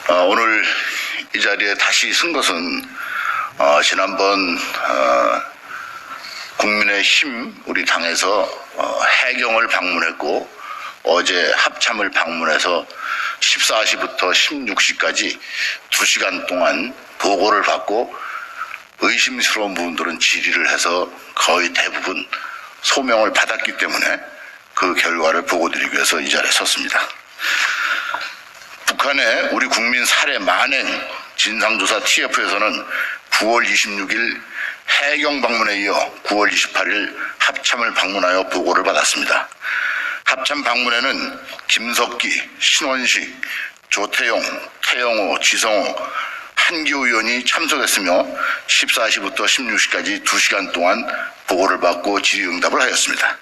오늘 이 자리에 다시 쓴 것은 지난번 국민의힘 우리 당에서 해경을 방문했고 어제 합참을 방문해서 14시부터 16시까지 2시간 동안 보고를 받고 의심스러운 부분들은 질의를 해서 거의 대부분 소명을 받았기 때문에 그 결과를 보고드리기 위해서 이 자리에 섰습니다. 북한의 우리 국민 살해 만행 진상조사 TF에서는 9월 26일 해경 방문에 이어 9월 28일 합참을 방문하여 보고를 받았습니다. 합참 방문에는 김석기, 신원식, 조태용, 태영호, 지성호, 한기호 의원이 참석했으며 14시부터 16시까지 2시간 동안 보고를 받고 질의응답을 하였습니다.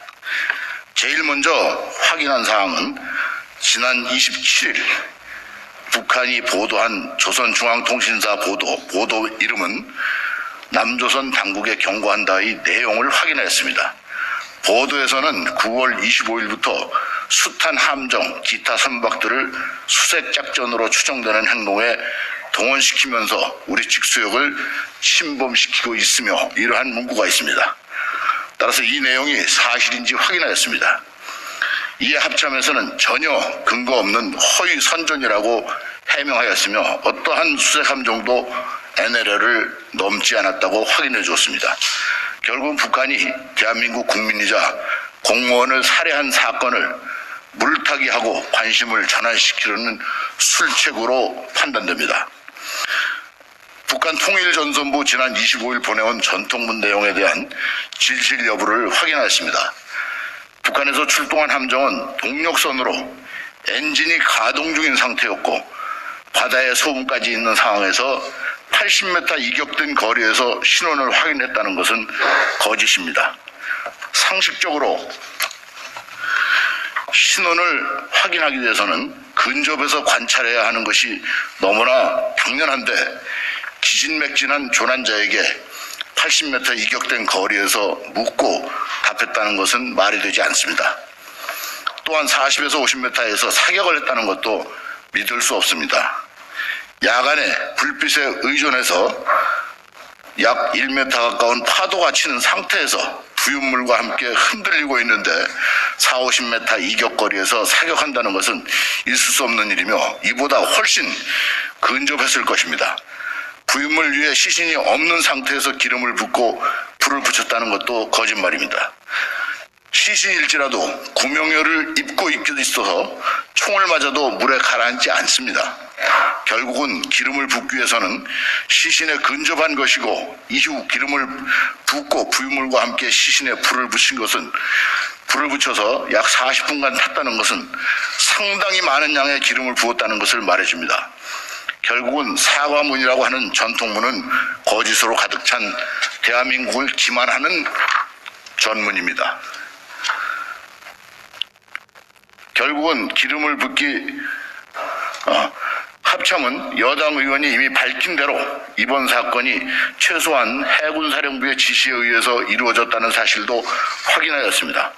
제일 먼저 확인한 사항은 지난 27일 북한이 보도한 조선중앙통신사 보도 이름은 남조선 당국에 경고한다의 내용을 확인하였습니다. 보도에서는 9월 25일부터 숱한 함정, 기타 선박들을 수색작전으로 추정되는 행동에 동원시키면서 우리 직수역을 침범시키고 있으며 이러한 문구가 있습니다. 따라서 이 내용이 사실인지 확인하였습니다. 이에 합참에서는 전혀 근거 없는 허위 선전이라고 해명하였으며 어떠한 수색함정도 NLL을 넘지 않았다고 확인해 주었습니다. 결국 북한이 대한민국 국민이자 공무원을 살해한 사건을 물타기하고 관심을 전환시키려는 술책으로 판단됩니다. 북한 통일전선부 지난 25일 보내온 전통문 내용에 대한 진실 여부를 확인하였습니다. 북한에서 출동한 함정은 동력선으로 엔진이 가동 중인 상태였고 바다에 소음까지 있는 상황에서 80m 이격된 거리에서 신원을 확인했다는 것은 거짓입니다. 상식적으로 신원을 확인하기 위해서는 근접해서 관찰해야 하는 것이 너무나 당연한데 기진맥진한 조난자에게 80m 이격된 거리에서 묻고 답했다는 것은 말이 되지 않습니다. 또한 40에서 50m에서 사격을 했다는 것도 믿을 수 없습니다. 야간에 불빛에 의존해서 약 1m 가까운 파도가 치는 상태에서 부윤물과 함께 흔들리고 있는데 4, 50m 이격거리에서 사격한다는 것은 있을 수 없는 일이며 이보다 훨씬 근접했을 것입니다. 부윤물 위에 시신이 없는 상태에서 기름을 붓고 불을 붙였다는 것도 거짓말입니다. 시신일지라도 구명열을 입고 있어서 총을 맞아도 물에 가라앉지 않습니다. 결국은 기름을 붓기 위해서는 시신에 근접한 것이고 이후 기름을 붓고 부유물과 함께 시신에 불을 붙여서 약 40분간 탔다는 것은 상당히 많은 양의 기름을 부었다는 것을 말해줍니다. 결국은 사과문이라고 하는 전통문은 거짓으로 가득 찬 대한민국을 기만하는 전문입니다. 결국은 기름을 붓기 합참은 여당 의원이 이미 밝힌 대로 이번 사건이 최소한 해군사령부의 지시에 의해서 이루어졌다는 사실도 확인하였습니다.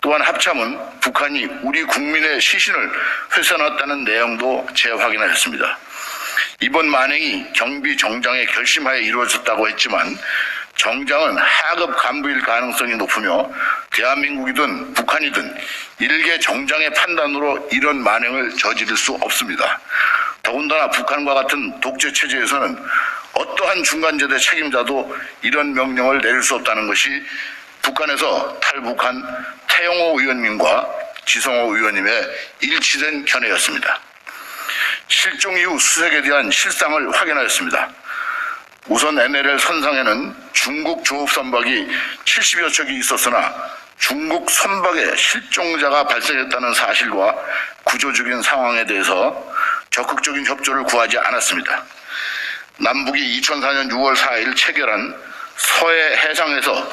또한 합참은 북한이 우리 국민의 시신을 훼손했다는 내용도 재확인하였습니다. 이번 만행이 경비 정장의 결심하에 이루어졌다고 했지만 정장은 하급 간부일 가능성이 높으며 대한민국이든 북한이든 일개 정장의 판단으로 이런 만행을 저지를 수 없습니다. 더군다나 북한과 같은 독재 체제에서는 어떠한 중간재대 책임자도 이런 명령을 내릴 수 없다는 것이 북한에서 탈북한 태영호 의원님과 지성호 의원님의 일치된 견해였습니다. 실종 이후 수색에 대한 실상을 확인하였습니다. 우선 NLL 선상에는 중국 조업 선박이 70여 척이 있었으나 중국 선박에 실종자가 발생했다는 사실과 구조적인 상황에 대해서 적극적인 협조를 구하지 않았습니다. 남북이 2004년 6월 4일 체결한 서해 해상에서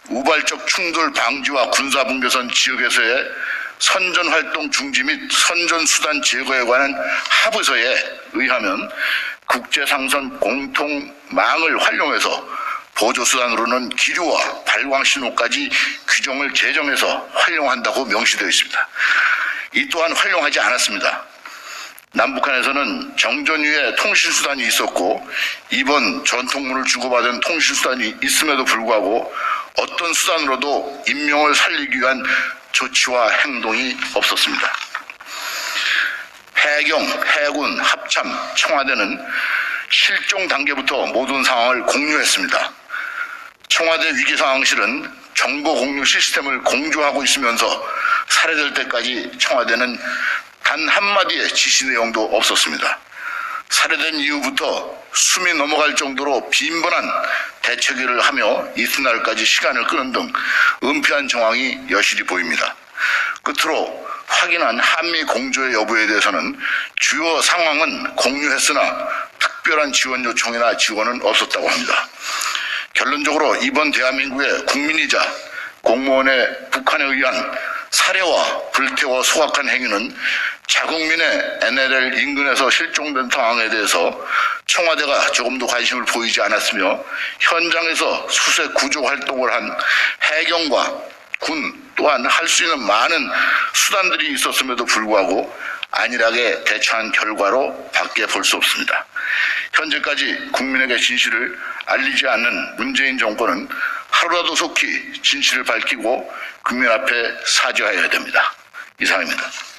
우발적 충돌 방지와 군사분계선 지역에서의 선전활동 중지 및 선전수단 제거에 관한 합의서에 의하면 국제상선 공통망을 활용해서 보조수단으로는 기류와 발광신호까지 규정을 제정해서 활용한다고 명시되어 있습니다. 이 또한 활용하지 않았습니다. 남북한에서는 정전 이후에 통신수단이 있었고 이번 전통문을 주고받은 통신수단이 있음에도 불구하고 어떤 수단으로도 인명을 살리기 위한 조치와 행동이 없었습니다. 해경, 해군, 합참, 청와대는 실종 단계부터 모든 상황을 공유했습니다. 청와대 위기상황실은 정보 공유 시스템을 공조하고 있으면서 살해될 때까지 청와대는 단 한마디의 지시 내용도 없었습니다. 살해된 이후부터 숨이 넘어갈 정도로 빈번한 대처기를 하며 이튿날까지 시간을 끄는 등 은폐한 정황이 여실히 보입니다. 끝으로 확인한 한미 공조의 여부에 대해서는 주요 상황은 공유했으나 특별한 지원 요청이나 지원은 없었다고 합니다. 결론적으로 이번 대한민국의 국민이자 공무원의 북한에 의한 살해와 불태워 소각한 행위는 자국민의 NLL 인근에서 실종된 상황에 대해서 청와대가 조금도 관심을 보이지 않았으며 현장에서 수색 구조 활동을 한 해경과 군 또한 할 수 있는 많은 수단들이 있었음에도 불구하고 안일하게 대처한 결과로 밖에 볼 수 없습니다. 현재까지 국민에게 진실을 알리지 않는 문재인 정권은 하루라도 속히 진실을 밝히고 국민 앞에 사죄하여야 됩니다. 이상입니다.